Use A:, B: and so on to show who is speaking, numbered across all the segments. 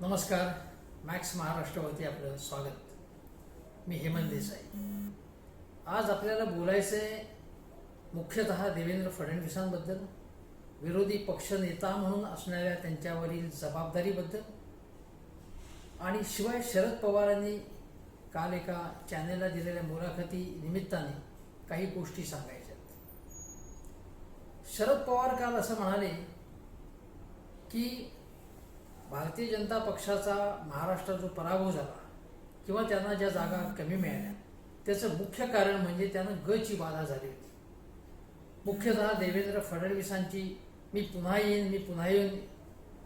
A: नमस्कार. मॅक्स महाराष्ट्रावरती आपलं स्वागत. मी हेमंत देसाई. आज आपल्याला बोलायचं आहे मुख्यतः देवेंद्र फडणवीसांबद्दल, विरोधी पक्षनेता म्हणून असणाऱ्या त्यांच्यावरील जबाबदारीबद्दल, आणि शिवाय शरद पवारांनी काल एका चॅनेलला दिलेल्या मुलाखती निमित्ताने काही गोष्टी सांगायच्या. शरद पवार काल असं म्हणाले की भारतीय जनता पक्षाचा महाराष्ट्रात जो पराभव झाला किंवा त्यांना ज्या जागा कमी मिळाल्या त्याचं मुख्य कारण म्हणजे त्यांना गची बाधा झाली होती. मुख्यतः देवेंद्र फडणवीसांची मी पुन्हा येईन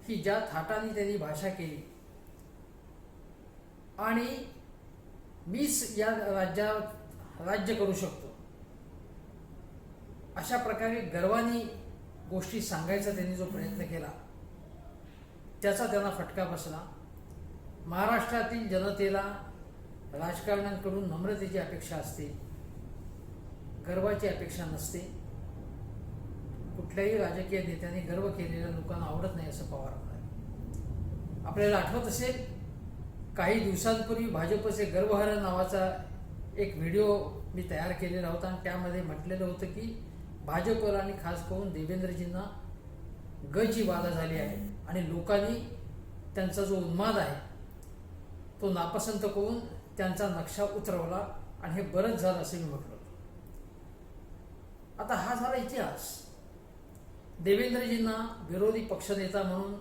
A: ही ज्या थाटाने त्यांनी भाषा केली आणि मीच या राज्यात राज्य करू शकतो अशा प्रकारे गर्वाने गोष्टी सांगायचा त्यांनी जो प्रयत्न केला त्याचा त्यांना फटका बसला. महाराष्ट्रातील जनतेला राजकारण्यांकडून नम्रतेची अपेक्षा असते, गर्वाची अपेक्षा नसते. कुठल्याही राजकीय नेत्याने गर्व केलेल्या लोकांना आवडत नाही असं पवार म्हणाले. आपल्याला आठवत असेल काही दिवसांपूर्वी भाजपचे गर्वहरण नावाचा एक व्हिडिओ मी तयार केलेला होता आणि त्यामध्ये म्हटलेलं होतं की भाजपला आणि खास करून देवेंद्रजींना गची बाधा झाली आहे आणि लोकांनी त्यांचा जो उन्माद आहे तो नापसंत करून त्यांचा नक्षा उतरवला आणि हे बरंच झालं असं मी म्हटलं होतं. आता हा झाला इतिहास. देवेंद्रजींना विरोधी पक्षनेता म्हणून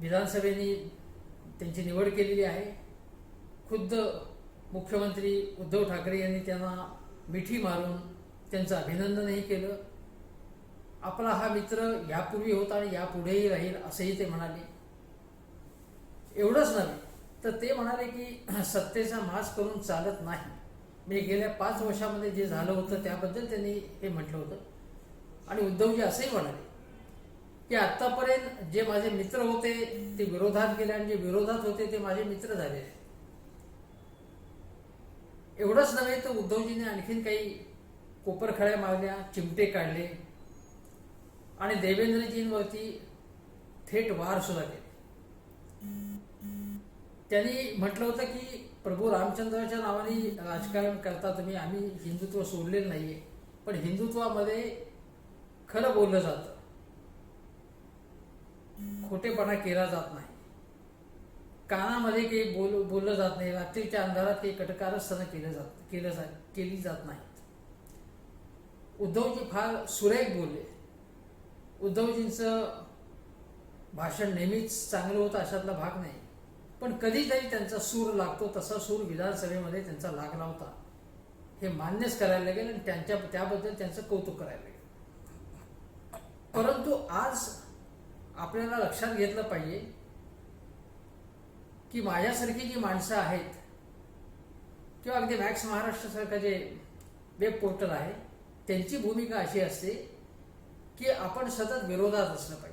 A: विधानसभेने त्यांची निवड केलेली आहे. खुद्द मुख्यमंत्री उद्धव ठाकरे यांनी त्यांना मिठी मारून त्यांचं अभिनंदनही केलं. आपला हा मित्र यापूर्वी होता आणि यापुढेही राहील असंही ते म्हणाले. एवढंच नव्हे तर ते म्हणाले की सत्तेचा माज करून चालत नाही. मी गेल्या 5 वर्षामध्ये जे झालं होतं त्याबद्दल त्यांनी हे म्हटलं होतं. आणि उद्धवजी असंही म्हणाले की आत्तापर्यंत जे माझे मित्र होते ते विरोधात गेले आणि जे विरोधात होते ते माझे मित्र झाले. एवढंच नव्हे तर उद्धवजीने आणखीन काही कोपरखळ्या मारल्या, चिमटे काढले आणि देवेंद्रजींवरती थेट वार सुद्धा केले. त्यांनी म्हटलं होतं की प्रभू रामचंद्राच्या नावाने राजकारण करता तुम्ही, आम्ही हिंदुत्व सोडलेलं नाहीये, पण हिंदुत्वामध्ये खरं बोललं जातं, खोटेपणा केला जात नाही, कानामध्ये काही बोललं जात नाही, रात्रीच्या अंधारात काही कटकारस्थानं केली जात नाहीत. उद्धवजी फार सुरेख बोलले. उद्धवजींचं भाषण नेहमीच चांगलं होतं अशातला भाग नाही, पण कधीतरी त्यांचा सूर लागतो. तसा सूर विधानसभेमध्ये त्यांचा लागला होता हे मान्यच करायला लागेल आणि त्याबद्दल त्यांचं कौतुक करायला लागेल. परंतु आज आपल्याला लक्षात घेतलं पाहिजे की माझ्यासारखी जी माणसं आहेत किंवा अगदी मॅक्स महाराष्ट्रासारखं जे वेब पोर्टल आहे त्यांची भूमिका अशी असते की आपण सतत विरोधात असलं पाहिजे.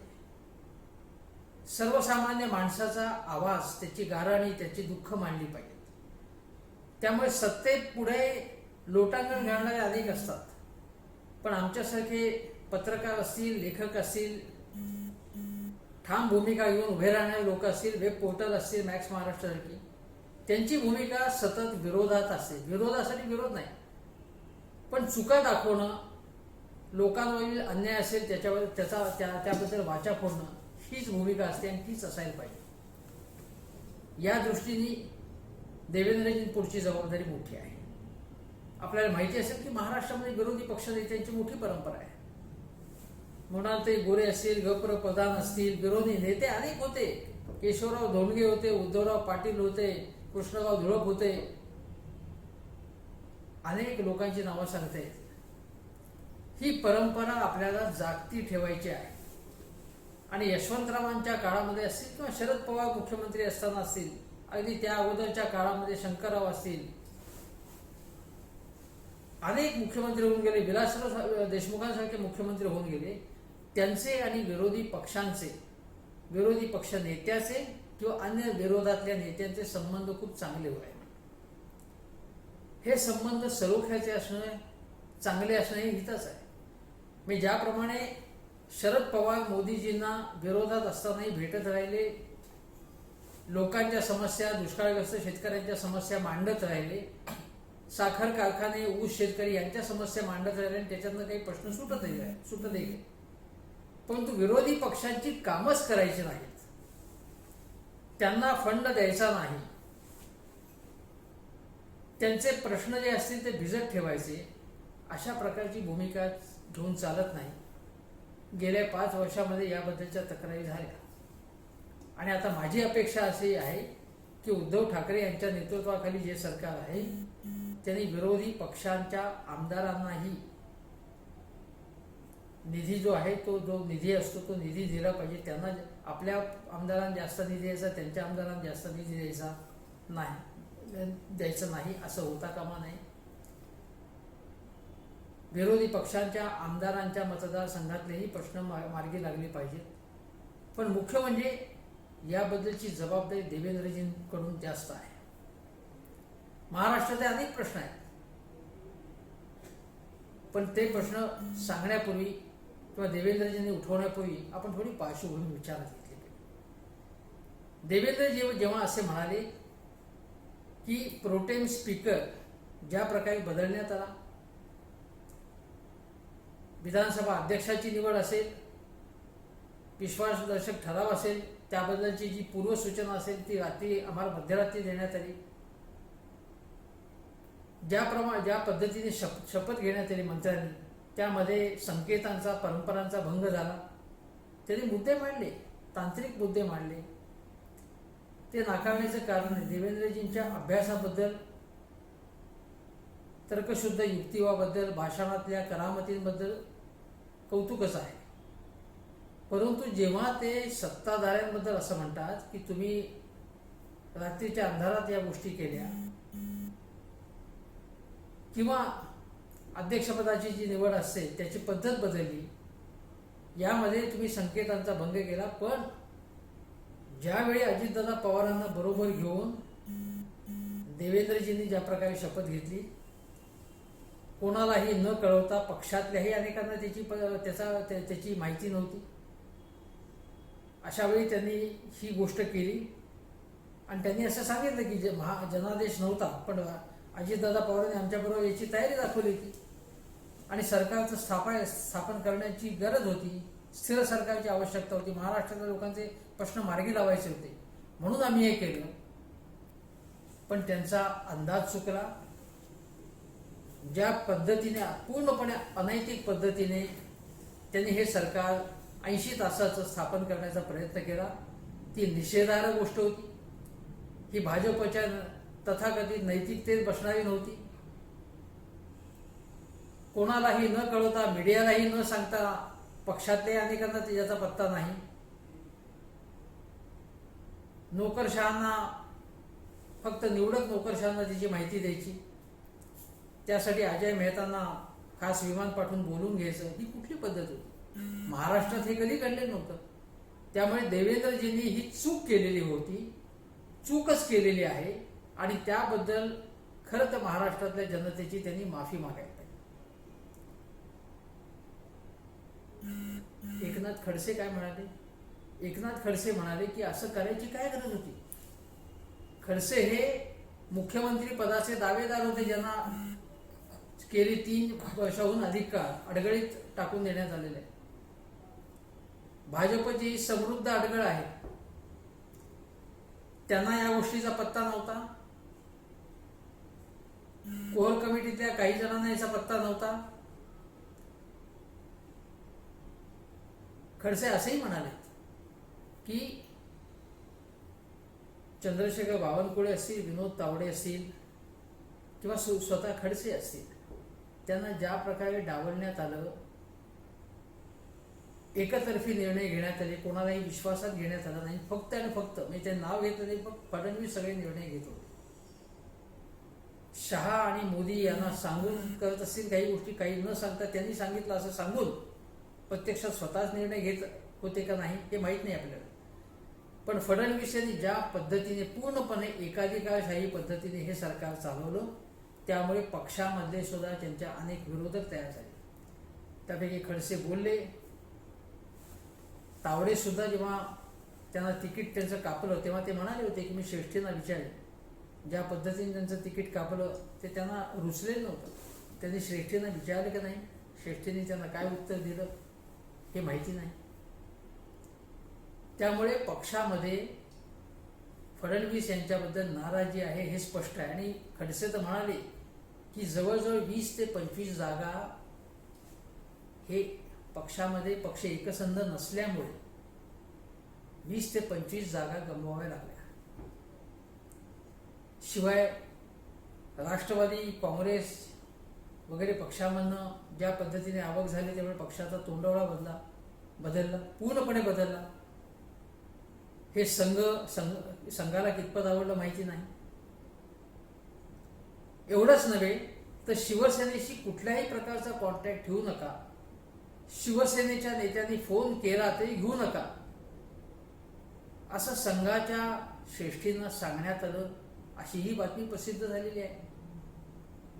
A: सर्वसामान्य माणसाचा आवाज, त्याची गाऱ्हाणी, त्याची दुःख मांडली पाहिजे. त्यामुळे सत्तेत पुढे लोटांगण घालणारे अनेक असतात, पण आमच्यासारखे पत्रकार असतील, लेखक असतील, ठाम भूमिका घेऊन उभे राहणारे लोक असतील, वेब पोर्टल असतील मॅक्स महाराष्ट्रासारखी, त्यांची भूमिका सतत विरोधात असते. विरोधासाठी विरोध नाही, पण चुका दाखवणं, लोकांवरील अन्याय असेल त्याच्यावर त्याबद्दल वाचा फोडणं हीच भूमिका असते आणि तीच असायला पाहिजे. या दृष्टीने देवेंद्रजी पुढची जबाबदारी मोठी आहे. आपल्याला माहिती असेल की महाराष्ट्रामध्ये विरोधी पक्षनेत्यांची मोठी परंपरा आहे. म्हणाल ते गोरे असतील, गप्र प्रधान असतील, विरोधी नेते अनेक होते. केशवराव धोंडगे होते, उद्धवराव पाटील होते, कृष्णराव धुळप होते, अनेक लोकांची नावं सांगता येतील. ही परंपरा आपल्याला जागती ठेवायची आहे. आणि यशवंतरावांच्या काळामध्ये असतील किंवा शरद पवार मुख्यमंत्री असताना असतील, अगदी त्या अगोदरच्या काळामध्ये शंकरराव असतील, अनेक मुख्यमंत्री होऊन गेले, विलासराव देशमुखांसारखे मुख्यमंत्री होऊन गेले. त्यांचे आणि विरोधी पक्षांचे, विरोधी पक्ष नेत्याचे किंवा अन्य विरोधातल्या नेत्यांचे संबंध खूप चांगले होते. हे संबंध सलोख्याचे असणं, चांगले असणं हे हितच आहे. मी ज्याप्रमाणे शरद पवार मोदीजींना विरोधात असतानाही भेटत राहिले, लोकांच्या समस्या, दुष्काळग्रस्त शेतकऱ्यांच्या समस्या मांडत राहिले, साखर कारखाने, ऊस शेतकरी यांच्या समस्या मांडत राहिले आणि त्याच्यातनं काही प्रश्न सुटत गेले. परंतु विरोधी पक्षांची कामच करायची नाहीत, त्यांना फंड द्यायचा नाही, त्यांचे प्रश्न जे असतील ते भिजत ठेवायचे, अशा प्रकारची भूमिका घेऊन चालत नाही. गेल्या 5 वर्षामध्ये याबद्दलच्या तक्रारी झाल्या आणि आता माझी अपेक्षा अशी आहे की उद्धव ठाकरे यांच्या नेतृत्वाखाली जे सरकार आहे त्यांनी विरोधी पक्षांच्या आमदारांनाही निधी जो आहे तो जो निधी असतो तो निधी दिला पाहिजे. त्यांना आपल्या आमदारांना जास्त निधी द्यायचा, त्यांच्या आमदारांना जास्त निधी द्यायचा नाही असं होता कामा नये. विरोधी पक्षांच्या आमदारांच्या मतदारसंघातलेही प्रश्न मार्गी लागले पाहिजेत. पण मुख्य म्हणजे याबद्दलची जबाबदारी देवेंद्रजींकडून जास्त आहे. महाराष्ट्राचे अनेक प्रश्न आहेत, पण ते प्रश्न सांगण्यापूर्वी किंवा देवेंद्रजींनी उठवण्यापूर्वी आपण थोडी पार्श्वभूमी विचारात घेतली पाहिजे. देवेंद्रजी जेव्हा असे म्हणाले की प्रोटेम स्पीकर ज्या प्रकारे बदलण्यात आला, विधानसभा अध्यक्षाची निवड असेल, विश्वासदर्शक ठराव असेल, त्याबद्दलची जी पूर्वसूचना असेल ती आम्हाला मध्यरात्री देण्यात आली, ज्या पद्धतीने शपथ घेण्यात आली मंत्र्यांनी, त्यामध्ये संकेतांचा, परंपरांचा भंग झाला. त्यांनी मुद्दे मांडले, तांत्रिक मुद्दे मांडले. ते नाकारण्याचं कारण देवेंद्रजींच्या अभ्यासाबद्दल, तर्कशुद्ध युक्तिवाबद्दल, भाषणातल्या करामतींबद्दल कौतुकच आहे. परंतु जेव्हा ते सत्ताधाऱ्यांबद्दल असं म्हणतात की तुम्ही रात्रीच्या अंधारात या गोष्टी केल्या किंवा अध्यक्षपदाची जी निवड असते त्याची पद्धत बदलली, यामध्ये तुम्ही संकेतांचा भंग केला. पण ज्यावेळी अजितदादा पवारांना बरोबर घेऊन देवेंद्रजींनी ज्या प्रकारे शपथ घेतली, कोणालाही न कळवता, पक्षातल्याही अनेकांना त्याची माहिती नव्हती, अशा वेळी त्यांनी ही गोष्ट केली आणि त्यांनी असं सांगितलं की जनादेश नव्हता, पण अजितदादा पवारांनी आमच्याबरोबर याची तयारी दाखवली होती आणि सरकारचं स्थापन करण्याची गरज होती, स्थिर सरकारची आवश्यकता होती, महाराष्ट्रातल्या लोकांचे प्रश्न मार्गी लावायचे होते, म्हणून आम्ही हे केलं. पण त्यांचा अंदाज चुकला. ज्या पद्धतीने, पूर्णपणे अनैतिक पद्धतीने त्यांनी हे सरकार 80 तासाचं स्थापन करण्याचा प्रयत्न केला, ती निषेधार्ह गोष्ट होती. ही भाजपच्या तथाकथित नैतिकतेत बसणारी नव्हती. कोणालाही न कळवता, मीडियालाही न सांगता, पक्षातल्या अनेकांना त्याचा पत्ता नाही. नोकरशहांना, फक्त निवडक नोकरशहांना त्याची माहिती द्यायची, त्यासाठी अजय मेहतांना खास विमान पाठवून बोलून घ्यायचं, ही कुठली पद्धत होती? महाराष्ट्रात हे कधी घडलेलं नव्हतं. त्यामुळे देवेंद्रजींनी ही चूक केलेली होती, चूकच केलेली आहे आणि त्याबद्दल खरं तर महाराष्ट्रातल्या जनतेची त्यांनी माफी मागायला पाहिजे. एकनाथ खडसे काय म्हणाले? एकनाथ खडसे म्हणाले की असं करायची काय गरज होती? खडसे हे मुख्यमंत्री पदाचे दावेदार होते, ज्यांना गेली 3 वर्षाहून अधिक काळ अडगळीत टाकून देण्यात आलेले आहे. भाजपची समृद्ध अडगळ आहे, त्यांना या गोष्टीचा पत्ता नव्हता. कोर कमिटीतल्या काही जणांना याचा पत्ता नव्हता. खडसे असेही म्हणाले की चंद्रशेखर बावनकुळे असतील, विनोद तावडे असतील किंवा स्वतः खडसे असतील, त्यांना ज्या प्रकारे डावलण्यात आलं, एकतर्फी निर्णय घेण्यात आले, कोणालाही विश्वासात घेण्यात आला नाही. फक्त आणि फक्त, मी ते नाव घेतलं नाही, फक्त फडणवीस सगळे निर्णय घेत होते. शहा आणि मोदी यांना सांगून करत असतील काही गोष्टी, काही न सांगता त्यांनी सांगितलं असं सांगून प्रत्यक्षात स्वतःच निर्णय घेत होते का नाही हे माहीत नाही आपल्याला. पण फडणवीस यांनी ज्या पद्धतीने, पूर्णपणे एकाधिकारशाही पद्धतीने हे सरकार चालवलं, त्यामुळे पक्षामधले सुद्धा त्यांच्या अनेक विरोधक तयार झाले. त्यापैकी खडसे बोलले, तावडे सुद्धा जेव्हा त्यांना तिकीट त्यांचं कापलं तेव्हा ते म्हणाले होते की मी श्रेष्ठींना विचारेन. ज्या पद्धतीने त्यांचं तिकीट कापलं ते त्यांना रुचलेलं नव्हतं. त्यांनी श्रेष्ठींना विचारलं की नाही, श्रेष्ठींनी त्यांना काय उत्तर दिलं हे माहिती नाही. त्यामुळे पक्षामध्ये फडणवीस यांच्याबद्दल नाराजी आहे हे स्पष्ट आहे. आणि खडसे तर म्हणाले की जवळजवळ 20 ते 25 जागा हे पक्षामध्ये पक्ष एकसंध नसल्यामुळे 20 ते 25 जागा गमवाव्या लागल्या. शिवाय राष्ट्रवादी काँग्रेस वगैरे पक्षामधनं ज्या पद्धतीने आवक झाली त्यामुळे पक्षाचा तोंडवळा बदलला, पूर्णपणे बदलला. हे संघाला कितपत आवडलं माहिती नाही. एवढंच नव्हे तर शिवसेनेशी कुठल्याही प्रकारचा कॉन्टॅक्ट ठेवू नका, शिवसेनेच्या नेत्यांनी फोन केला तरी घेऊ नका, असं संघाच्या श्रेष्ठींना सांगण्यात आलं. अशी ही बातमी प्रसिद्ध झालेली आहे.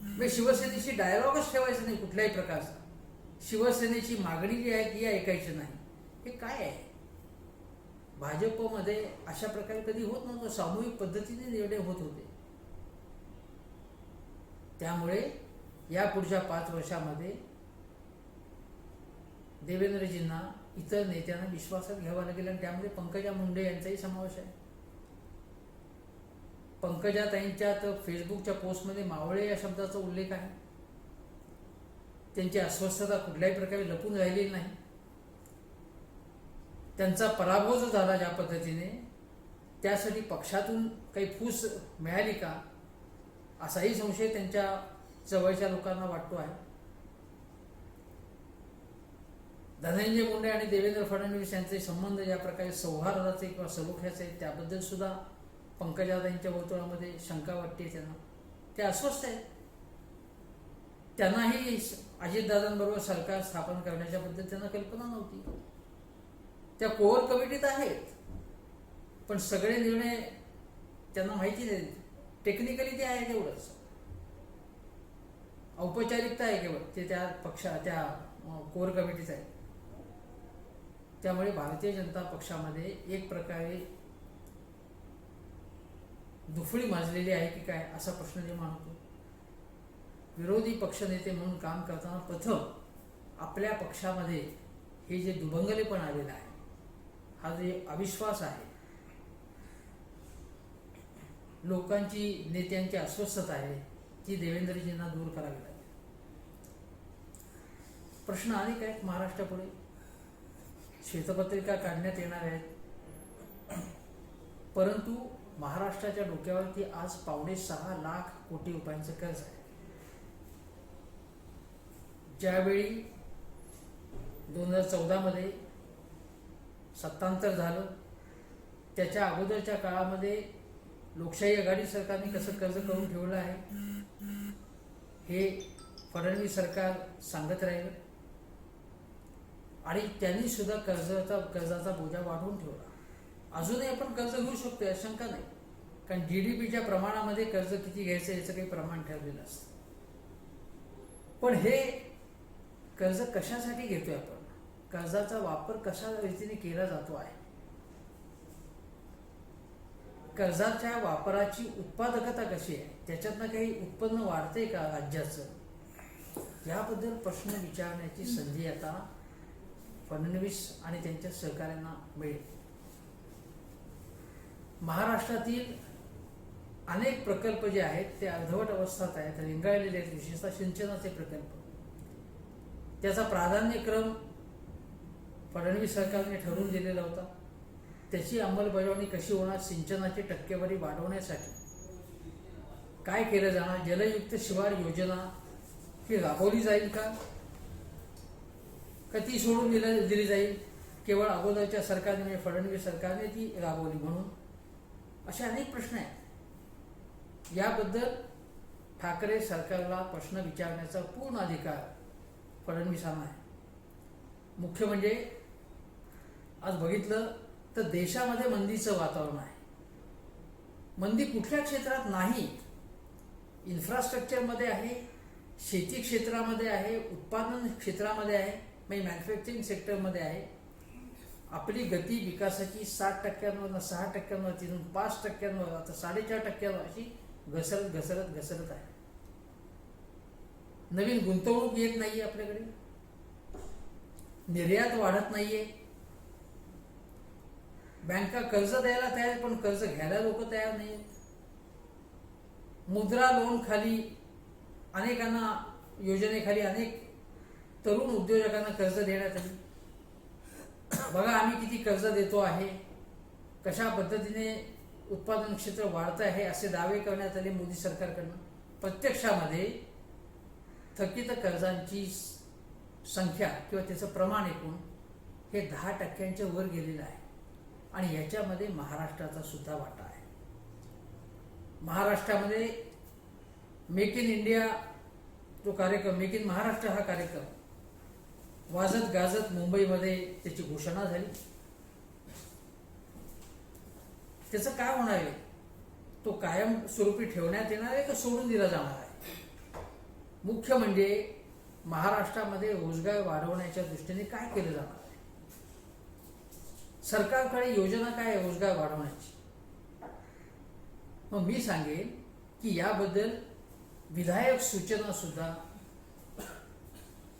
A: म्हणजे शिवसेनेशी डायलॉगच ठेवायचं नाही कुठल्याही प्रकारचा. शिवसेनेची मागणी जी आहे ती ऐकायची नाही. हे काय आहे? भाजपमध्ये अशा प्रकारे कधी होत नव्हतं. सामूहिक पद्धतीने निर्णय होत होते. त्यामुळे या पुढच्या 5 वर्षामध्ये देवेंद्रजींना इतर नेत्यांना विश्वासात घ्यावा लागेल आणि त्यामध्ये पंकजा मुंडे यांचाही समावेश आहे. पंकजाताईंच्या तर फेसबुकच्या पोस्टमध्ये मावळे या शब्दाचा उल्लेख आहे. त्यांची अस्वस्थता कुठल्याही प्रकारे लपून राहिलेली नाही. त्यांचा पराभव जो झाला ज्या पद्धतीने, त्यासाठी पक्षातून काही फूस मिळाली का असाही संशय त्यांच्या जवळच्या लोकांना वाटतो आहे. धनंजय मुंडे आणि देवेंद्र फडणवीस यांचे संबंध ज्या प्रकारे सौहार्दाचे किंवा सलोख्याचे आहेत त्याबद्दल सुद्धा पंकजाताईंच्या वर्तुळामध्ये शंका वाटते. त्यांना ते अस्वस्थ आहेत. त्यांनाही अजितदादांबरोबर सरकार स्थापन करण्याच्याबद्दल त्यांना कल्पना नव्हती. त्या कोअर कमिटीत आहेत पण सगळे निर्णय त्यांना माहिती नाहीत. टेक्निकली ते आहे तेवढंच, औपचारिकता आहे केवळ ते त्या कोअर कमिटीत आहे. त्यामुळे भारतीय जनता पक्षामध्ये एक प्रकारे दुफळी माजलेली आहे की काय असा प्रश्न निर्माण होतो. विरोधी पक्षनेते म्हणून काम करताना प्रथम आपल्या पक्षामध्ये हे जे दुभंगलेपण आलेलं आहे, हा जे अविश्वास आहे, लोकांची नेत्यांची अस्वस्थता आहे, ती देवेंद्रजींना दूर करावी लागेल. प्रश्न अनेक आहेत महाराष्ट्रापुढे. श्वेतपत्रिका काढण्यात येणार आहेत, परंतु महाराष्ट्राच्या डोक्यावरती आज 5.6 लाख कोटी रुपयांचं कर्ज आहे. ज्यावेळी 2014 मध्ये सत्तांतर झालं त्याच्या अगोदरच्या काळामध्ये लोकशाही आघाडी सरकारने कसं कर्ज करून ठेवलं आहे हे फडणवीस सरकार सांगत राहिलं आणि त्यांनी सुद्धा कर्जाचा बोजा वाढवून ठेवला. अजूनही आपण कर्ज घेऊ शकतो यात शंका नाही, कारण GDPच्या प्रमाणामध्ये कर्ज किती घ्यायचं याचं काही प्रमाण ठरलेलं असतं. पण हे कर्ज कशासाठी घेतोय आपण, कर्जाचा वापर कशा रीतीने केला जातो आहे, कर्जाच्या वापराची उत्पादकता कशी आहे, त्याच्यातनं काही उत्पन्न वाढतंय का राज्याचं, याबद्दल प्रश्न विचारण्याची संधी आता फडणवीस आणि त्यांच्या सहकाऱ्यांना मिळेल. महाराष्ट्रातील अनेक प्रकल्प जे आहेत ते अर्धवट अवस्थेत आहेत, रेंगाळलेले आहेत, विशेषतः सिंचनाचे प्रकल्प. त्याचा प्राधान्यक्रम फडणवीस सरकारने ठरवून दिलेला होता. त्याची अंमलबजावणी कशी होणार, सिंचनाची टक्केवारी वाढवण्यासाठी काय केलं जाणार, जलयुक्त शिवार योजना ही राबवली जाईल का ती सोडून दिली जाईल, केवळ अगोदरच्या सरकारने म्हणजे फडणवीस सरकारने ती राबवली म्हणून, असे अनेक प्रश्न आहेत. याबद्दल ठाकरे सरकारला प्रश्न विचारण्याचा पूर्ण अधिकार फडणवीसांना आहे. मुख्य म्हणजे आज बघितलं तर देशामध्ये मंदीचं वातावरण आहे. मंदी कुठल्या क्षेत्रात नाही, इन्फ्रास्ट्रक्चरमध्ये आहे, शेती क्षेत्रामध्ये आहे, उत्पादन क्षेत्रामध्ये आहे, म्हणजे मॅन्युफॅक्चरिंग सेक्टरमध्ये आहे, आपली गती विकासाची 60%, 6%, तिथून 5%, आता 4.5% अशी घसरत आहे. नवीन गुंतवणूक येत नाहीये आपल्याकडे, निर्यात वाढत नाहीये, बँका कर्ज द्यायला तयार पण कर्ज घ्यायला लोक तयार नाहीत. मुद्रा लोन खाली अनेकांना, योजनेखाली अनेक तरुण उद्योजकांना कर्ज देण्यात आली. बघा आम्ही किती कर्ज देतो आहे, कशा पद्धतीने उत्पादन क्षेत्र वाढत आहे असे दावे करण्यात आले मोदी सरकारकडनं. प्रत्यक्षामध्ये थकीत कर्जांची संख्या किंवा त्याचं प्रमाण एकूण हे 10% वर गेलेलं आहे. आणि याच्यामध्ये महाराष्ट्राचा सुद्धा वाटा आहे. महाराष्ट्रामध्ये मेक इन इंडिया जो कार्यक्रम, मेक इन महाराष्ट्र हा कार्यक्रम वाजत गाजत मुंबईमध्ये त्याची घोषणा झाली. त्याचं काय होणार आहे, तो कायम स्वरूपी ठेवण्यात येणार आहे का सोडून दिला जाणार आहे. मुख्य म्हणजे महाराष्ट्रामध्ये रोजगार वाढवण्याच्या दृष्टीने काय केलं जाणार आहे. सरकारकडे योजना काय आहे रोजगार वाढवण्याची. मग मी सांगेन की याबद्दल विधायक सूचना सुद्धा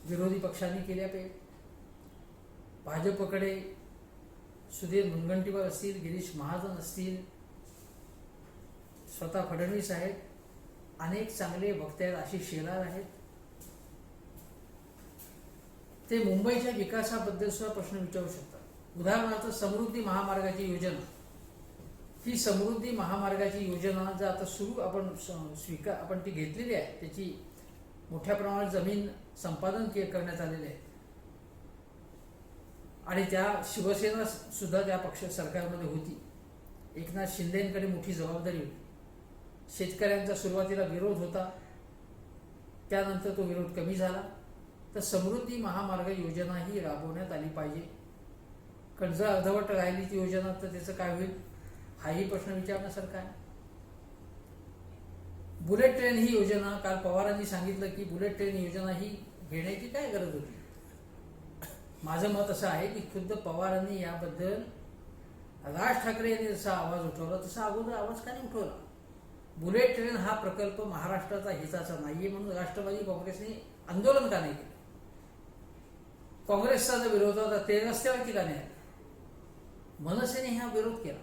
A: विरोधी पक्षांनी केल्या पाहिजे. भाजपकडे सुधीर मुनगंटीवार असतील, गिरीश महाजन असतील, स्वतः फडणवीस आहेत, अनेक चांगले वक्ते आहेत, आशिष शेलार आहेत. ते मुंबईच्या विकासाबद्दल सुद्धा प्रश्न विचारू शकतात. उदाहरणार्थ समृद्धी महामार्गाची योजना, ही समृद्धी महामार्गाची योजना जर आता सुरू आपण ती घेतलेली आहे, त्याची मोठ्या प्रमाणात जमीन संपादन करण्यात आलेले आहे आणि त्या शिवसेना सुद्धा त्या पक्ष सरकारमध्ये होती. एकनाथ शिंदेकडे मोठी जबाबदारी होती. शेतकऱ्यांचा सुरुवातीला विरोध होता, त्यानंतर तो विरोध कमी झाला. तर समृद्धी महामार्ग योजना ही राबवण्यात आली पाहिजे. कारण जर अर्धवट राहिली ती योजना तर त्याचं काय होईल, हाही प्रश्न विचारण्यासारखा आहे. बुलेट ट्रेन ही योजना, काल पवारांनी सांगितलं की बुलेट ट्रेन योजना ही घेण्याची काय गरज होती. माझं मत असं आहे की खुद्द पवारांनी याबद्दल, राज ठाकरे यांनी जसा आवाज उठवला तसा अगोदर आवाज का नाही उठवला. बुलेट ट्रेन हा प्रकल्प महाराष्ट्राचा हिताचा नाहीये म्हणून राष्ट्रवादी काँग्रेसने आंदोलन का नाही केलं. काँग्रेसचा जो विरोध होता ते रस्त्यावरती का नाही आले. मनसेने हा विरोध केला,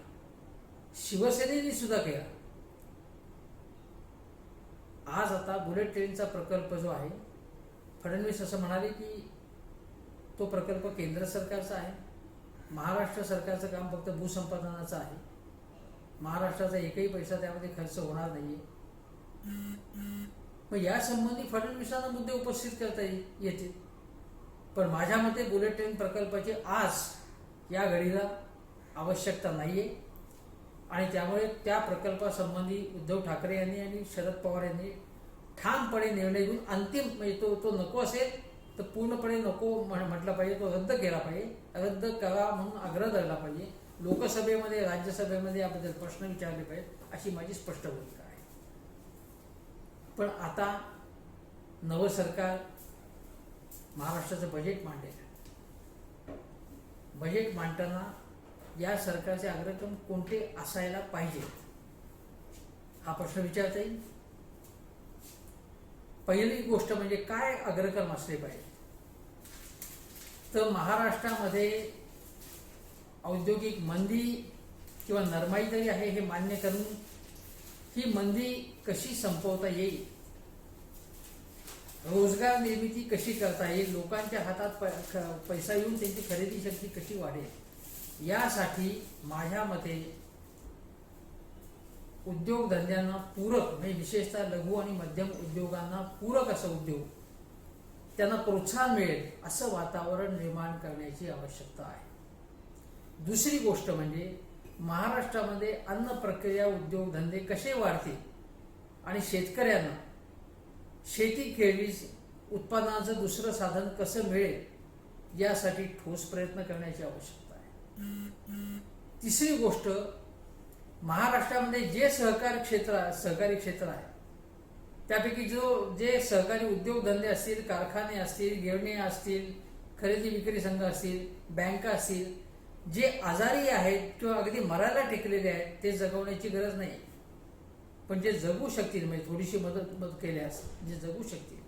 A: शिवसेनेने सुद्धा केला. आज आता बुलेट ट्रेनचा प्रकल्प जो आहे, फडणवीस असं म्हणाले की तो प्रकल्प केंद्र सरकारचा आहे, महाराष्ट्र सरकारचं काम फक्त भूसंपादनाचं आहे, महाराष्ट्राचा एकही पैसा त्यामध्ये खर्च होणार नाहीये. मग या संबंधी फडणवीसांना मुद्दे उपस्थित करता येतील. पण माझ्या मते बुलेट ट्रेन प्रकल्पाची आज या घडीला आवश्यकता नाहीये आणि त्यामुळे त्या प्रकल्पासंबंधी उद्धव ठाकरे यांनी आणि शरद पवार यांनी ठामपणे निर्णय घेऊन अंतिम, म्हणजे तो नको असेल तर पूर्णपणे नको म्हटलं पाहिजे, तो रद्द केला पाहिजे, रद्द करा म्हणून आग्रह धरला पाहिजे. लोकसभेमध्ये, राज्यसभेमध्ये याबद्दल प्रश्न विचारले पाहिजेत, अशी माझी स्पष्ट भूमिका आहे. पण आता नवं सरकार महाराष्ट्राचं बजेट मांडेल. बजेट मांडताना या सरकारचे अग्रक्रम कोणते असायला पाहिजे हा प्रश्न विचारता येईल. पहिली गोष्ट म्हणजे काय अग्रक्रम असले पाहिजे. तर महाराष्ट्रामध्ये औद्योगिक मंदी किंवा नरमाई तरी आहे हे मान्य करून ही मंदी कशी संपवता येईल, रोजगार निर्मिती कशी करता येईल, लोकांच्या हातात पैसा येऊन त्यांची खरेदी शक्ती कशी वाढेल, यासाठी माझ्या मते उद्योगधंद्यांना पूरक, म्हणजे विशेषतः लघु आणि मध्यम उद्योगांना पूरक असं उद्योग, त्यांना प्रोत्साहन मिळेल असं वातावरण निर्माण करण्याची आवश्यकता आहे. दुसरी गोष्ट म्हणजे महाराष्ट्रामध्ये अन्न प्रक्रिया उद्योगधंदे कसे वाढतील आणि शेतकऱ्यांना शेतीखेरीज उत्पादनाचं दुसरं साधन कसं मिळेल यासाठी ठोस प्रयत्न करण्याची आवश्यकता आहे. तिसरी गोष्ट, महाराष्ट्रामध्ये जे सहकारी क्षेत्र आहे त्यापैकी जे सहकारी उद्योगधंदे असतील, कारखाने असतील, गिरण्या असतील, खरेदी विक्री संघ असतील, बँका असतील, जे आजारी आहेत किंवा अगदी मरायला टेकलेले आहेत ते जगवण्याची गरज नाही, पण जे जगू शकतील म्हणजे थोडीशी मदत केल्यास जे जगू शकतील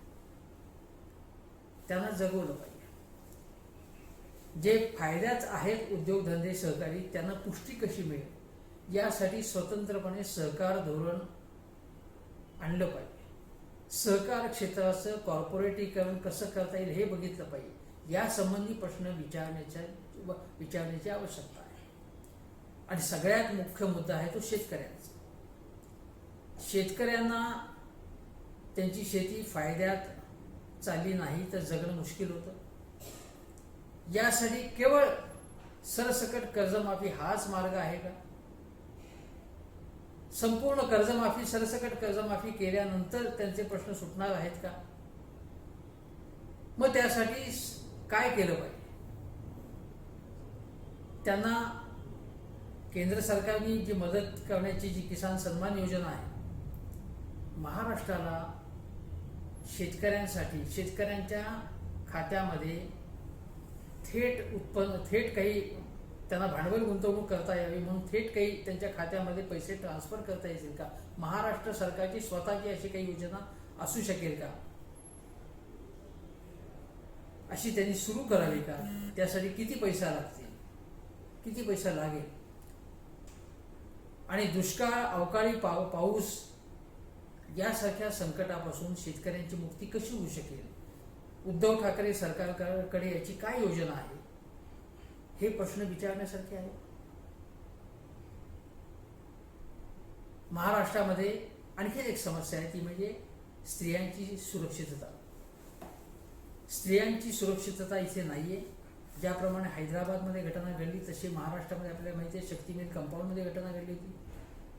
A: त्यांना जगवलं पाहिजे. जे फायद्यात आहेत उद्योगधंदे सहकारी त्यांना पुष्टी कशी मिळेल यासाठी स्वतंत्रपणे सहकार धोरण आणलं पाहिजे. सहकार क्षेत्राचं कॉर्पोरेटीकरण कसं करता येईल हे बघितलं पाहिजे. यासंबंधी प्रश्न विचारण्याची आवश्यकता आहे. आणि सगळ्यात मुख्य मुद्दा आहे तो शेतकऱ्यांचा. शेतकऱ्यांना त्यांची शेती फायद्यात चालली नाही तर जगणं मुश्किल होतं. यासाठी केवळ सरसकट कर्जमाफी हाच मार्ग आहे का? संपूर्ण कर्जमाफी सरसकट कर्जमाफी केल्यानंतर त्यांचे प्रश्न सुटणार आहेत का? मग त्यासाठी काय केलं पाहिजे? त्यांना केंद्र सरकारने जी मदत करण्याची जी किसान सन्मान योजना आहे, महाराष्ट्राला शेतकऱ्यांसाठी शेतकऱ्यांच्या खात्यामध्ये थेट काही त्यांना भांडवल गुंतवणूक करता यावी म्हणून थेट काही त्यांच्या खात्यामध्ये पैसे ट्रान्सफर करता येतील का? महाराष्ट्र सरकारची स्वतःची अशी काही योजना असू शकेल का? अशी त्यांनी सुरू करावी का? त्यासाठी किती पैसा लागतील, किती पैसा लागेल? आणि दुष्काळ, अवकाळी पाऊस यासारख्या संकटापासून शेतकऱ्यांची मुक्ती कशी होऊ शकेल? उद्धव ठाकरे सरकारकडे याची काय योजना आहे? हे प्रश्न विचारण्यासारखे आहे. महाराष्ट्रामध्ये आणखी एक समस्या आहे ती म्हणजे स्त्रियांची सुरक्षितता. स्त्रियांची सुरक्षितता इथे नाहीये. ज्याप्रमाणे हैदराबादमध्ये घटना घडली तशी महाराष्ट्रामध्ये आपल्याला माहिती आहे शक्ती मिल कंपाऊंडमध्ये घटना घडली होती.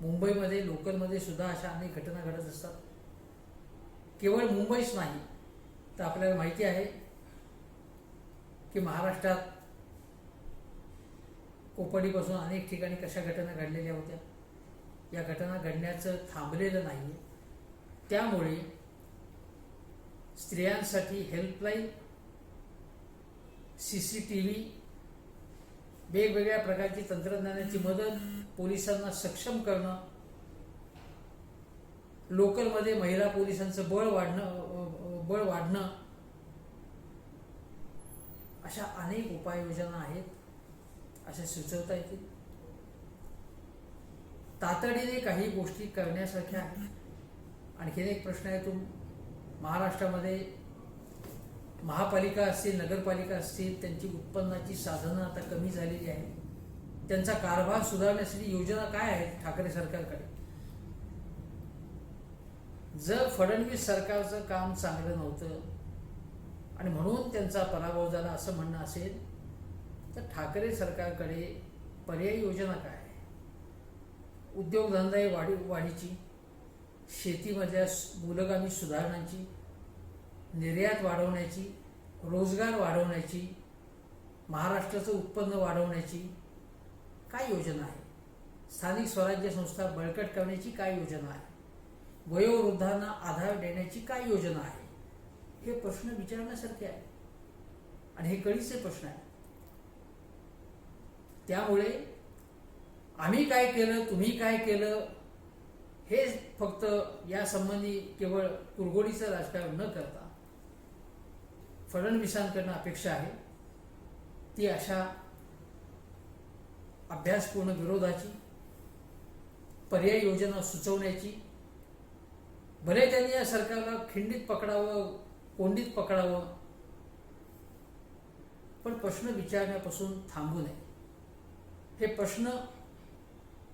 A: मुंबईमध्ये लोकलमध्ये सुद्धा अशा अनेक घटना घडत असतात. केवळ मुंबईच नाही तर आपल्याला माहिती आहे की महाराष्ट्रात कोपडीपासून अनेक ठिकाणी कशा घटना घडलेल्या होत्या. या घटना घडण्याचं थांबलेलं नाही. त्यामुळे स्त्रियांसाठी हेल्पलाईन, CCTV, वेगवेगळ्या प्रकारची तंत्रज्ञानाची मदत, पोलिसांना सक्षम करणं, लोकलमध्ये महिला पोलिसांचं बळ वाढणं अशा अनेक उपाययोजना आहेत, अशा सुचवता येतील. तातडीने काही गोष्टी करण्यासारख्या आहेत. आणखीन एक प्रश्न आहे तो महाराष्ट्रामध्ये महापालिका असतील, नगरपालिका असतील, त्यांची उत्पन्नाची साधनं आता कमी झालेली आहेत. त्यांचा कारभार सुधारण्यासाठी योजना काय आहेत ठाकरे सरकारकडे? जर फडणवीस सरकारचं काम चांगलं नव्हतं आणि म्हणून त्यांचा पराभव झाला असं म्हणणं असेल तर ठाकरे सरकारकडे पर्यायी योजना काय आहे? उद्योगधंदा वाढीची, शेतीमधल्या मूलगामी सुधारणांची, निर्यात वाढवण्याची, रोजगार वाढवण्याची, महाराष्ट्राचं उत्पन्न वाढवण्याची काय योजना आहे? स्थानिक स्वराज्य संस्था बळकट करण्याची काय योजना आहे? वयोवृद्धांना आधार देण्याची काय योजना आहे? हे प्रश्न विचारण्यासारखे आहे आणि हे कळीचे प्रश्न आहे. त्यामुळे आम्ही काय केलं, तुम्ही काय केलं हे फक्त यासंबंधी केवळ कुरघोडीचं राजकारण न करता फडणवीसांकडनं अपेक्षा आहे ती अशा अभ्यासपूर्ण विरोधाची, पर्याय योजना सुचवण्याची. भले त्यांनी या सरकारला खिंडीत पकडावं, कोंडीत पकडावं, पण प्रश्न विचारण्यापासून थांबू नये. हे प्रश्न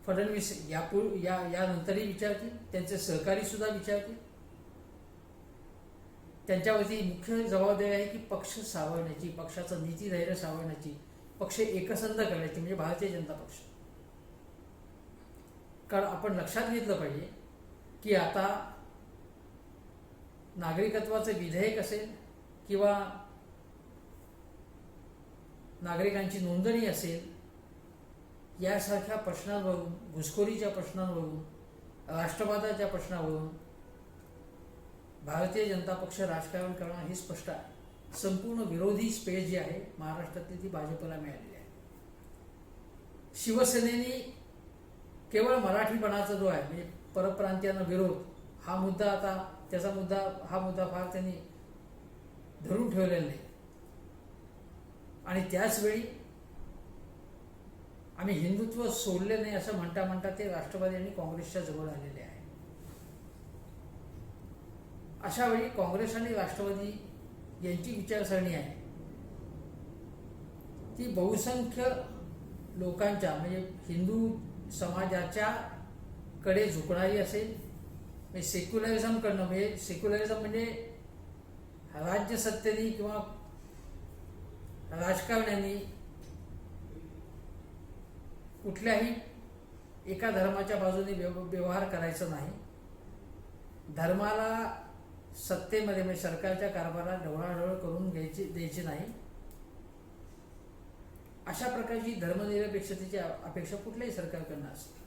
A: फडणवीस यानंतरही विचारतील, त्यांचे सहकारी सुद्धा विचारतील. त्यांच्यावरती मुख्य जबाबदारी आहे की पक्ष सावरण्याची, पक्षाचं नीतिधैर्य सावरण्याची, पक्ष एकसंध करण्याची, म्हणजे भारतीय जनता पक्ष. कारण आपण लक्षात घेतलं पाहिजे की आता नागरिकत्वाचं विधेयक असेल किंवा नागरिकांची नोंदणी असेल, यासारख्या प्रश्नांवरून, घुसखोरीच्या प्रश्नांवरून, राष्ट्रवादाच्या प्रश्नावरून भारतीय जनता पक्ष राजकारण करणं हे स्पष्ट आहे. संपूर्ण विरोधी स्पेस जी आहे महाराष्ट्रातली ती भाजपला मिळालेली आहे. शिवसेनेने केवळ मराठीपणाचा जो आहे म्हणजे परप्रांतीयांना विरोध हा मुद्दा आता हा मुद्दा फार त्यांनी धरून ठेवलेला नाही. आणि त्याचवेळी आम्ही हिंदुत्व सोडले नाही असं म्हणता म्हणता ते राष्ट्रवादी आणि काँग्रेसच्या जवळ आलेले आहे. अशा वेळी काँग्रेस आणि राष्ट्रवादी यांची विचारसरणी आहे ती बहुसंख्य लोकांच्या म्हणजे हिंदू समाजाच्या कडे झुकणारी असेल. म्हणजे सेक्युलरिझम करणं म्हणजे सेक्युलरिझम म्हणजे राज्य सत्तेने किंवा राजकारण्यांनी कुठल्याही एका धर्माच्या बाजूने व्यवहार करायचा नाही. धर्माला सत्तेमध्ये म्हणजे सरकारच्या कारभारात ढवळाढवळ करून द्यायची नाही. अशा प्रकारची धर्मनिरपेक्षतेची अपेक्षा कुठल्याही सरकारकडनं असते.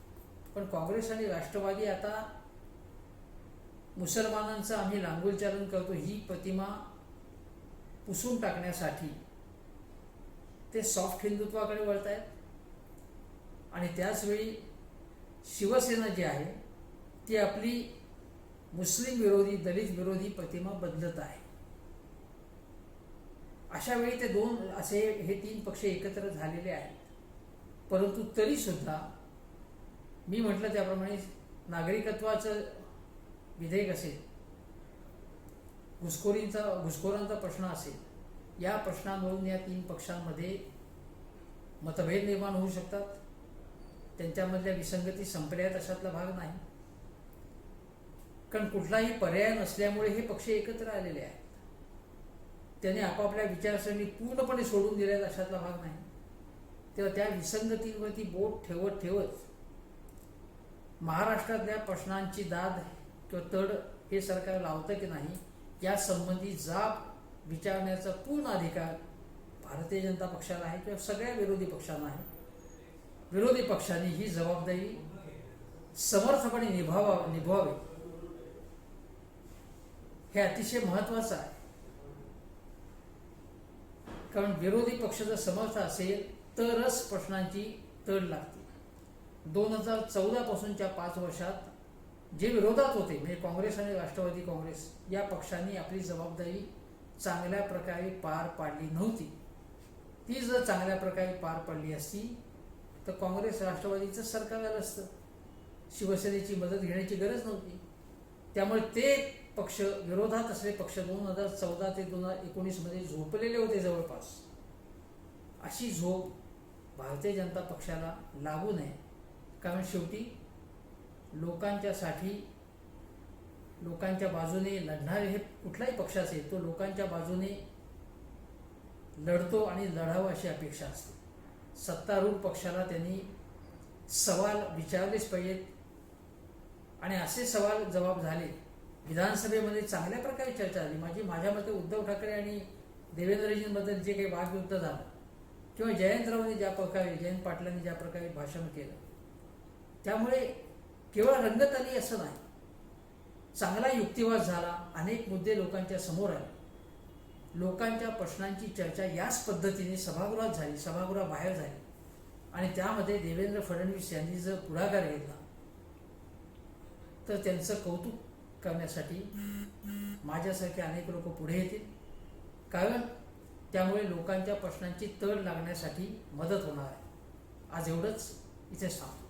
A: पण काँग्रेस आणि राष्ट्रवादी आता मुसलमानांचं आम्ही लांगुलचालन करतो ही प्रतिमा पुसून टाकण्यासाठी ते सॉफ्ट हिंदुत्वाकडे वळत आहेत. आणि त्याचवेळी शिवसेना जी आहे ती आपली मुस्लिम विरोधी दलित विरोधी प्रतिमा बदलत आहे. अशा वेळी ते हे तीन पक्ष एकत्र झालेले आहेत. परंतु तरी सुद्धा मी म्हटलं त्याप्रमाणे नागरिकत्वाचं विधेयक असेल, घुसखोरांचा प्रश्न असेल, या प्रश्नांवरून या तीन पक्षांमध्ये मतभेद निर्माण होऊ शकतात. त्यांच्यामधल्या विसंगती संपल्यात अशातला भाग नाही. कारण कुठलाही पर्याय नसल्यामुळे हे पक्ष एकत्र आलेले आहेत. त्याने आपापल्या विचारसरणी पूर्णपणे सोडून दिल्यात अशातला भाग नाही. तेव्हा त्या विसंगतींवरती बोट ठेवत ठेवत महाराष्ट्रातल्या प्रश्नांची दाद किंवा तड हे सरकार लावतं की नाही या संबंधी जाब विचारण्याचा पूर्ण अधिकार भारतीय जनता पक्षाला आहे किंवा सगळ्या विरोधी पक्षांना आहे. विरोधी पक्षांनी ही जबाबदारी समर्थपणे निभवावी हे अतिशय महत्त्वाचं आहे. कारण विरोधी पक्ष जर समर्थ असेल तरच प्रश्नांची तड लागते. 2014 पासूनच्या 5 वर्षात जे विरोधात होते म्हणजे काँग्रेस आणि राष्ट्रवादी काँग्रेस या पक्षांनी आपली जबाबदारी चांगल्या प्रकारे पार पाडली नव्हती. ती जर चांगल्या प्रकारे पार पडली असती तर काँग्रेस राष्ट्रवादीचं सरकार आलं असतं. शिवसेनेची मदत घेण्याची गरज नव्हती. त्यामुळे ते पक्ष विरोधात असलेले पक्ष 2014 ते 2019 मध्ये झोपलेले होते जवळपास. अशी झोप भारतीय जनता पक्षाला लागू नये. कारण शेवटी लोकांच्या बाजूने लढणारे हे कुठलाही पक्ष असेल तो लोकांच्या बाजूने लढतो आणि लढावं अशी अपेक्षा असते. सत्तारूढ पक्षाला त्यांनी सवाल विचारलेच पाहिजेत आणि असे सवाल जबाब झाले. विधानसभेमध्ये चांगल्या प्रकारे चर्चा झाली. माझ्या मते उद्धव ठाकरे आणि देवेंद्रजींबद्दल जे काही वादयुद्ध झालं किंवा जयंत पाटलांनी ज्या प्रकारे भाषण केलं त्यामुळे केवळ रंगत आली असं नाही, चांगला युक्तिवाद झाला. अनेक मुद्दे लोकांच्या समोर आले. लोकांच्या प्रश्नांची चर्चा याच पद्धतीने सभागृहात झाली, सभागृहाबाहेर झाली. आणि त्यामध्ये देवेंद्र फडणवीस यांनी जर पुढाकार घेतला तर त्यांचं कौतुक करण्यासाठी माझ्यासारखे अनेक लोक पुढे येतील. कारण त्यामुळे लोकांच्या प्रश्नांची तड लागण्यासाठी मदत होणार आहे. आज एवढंच, इथेच थांबतो.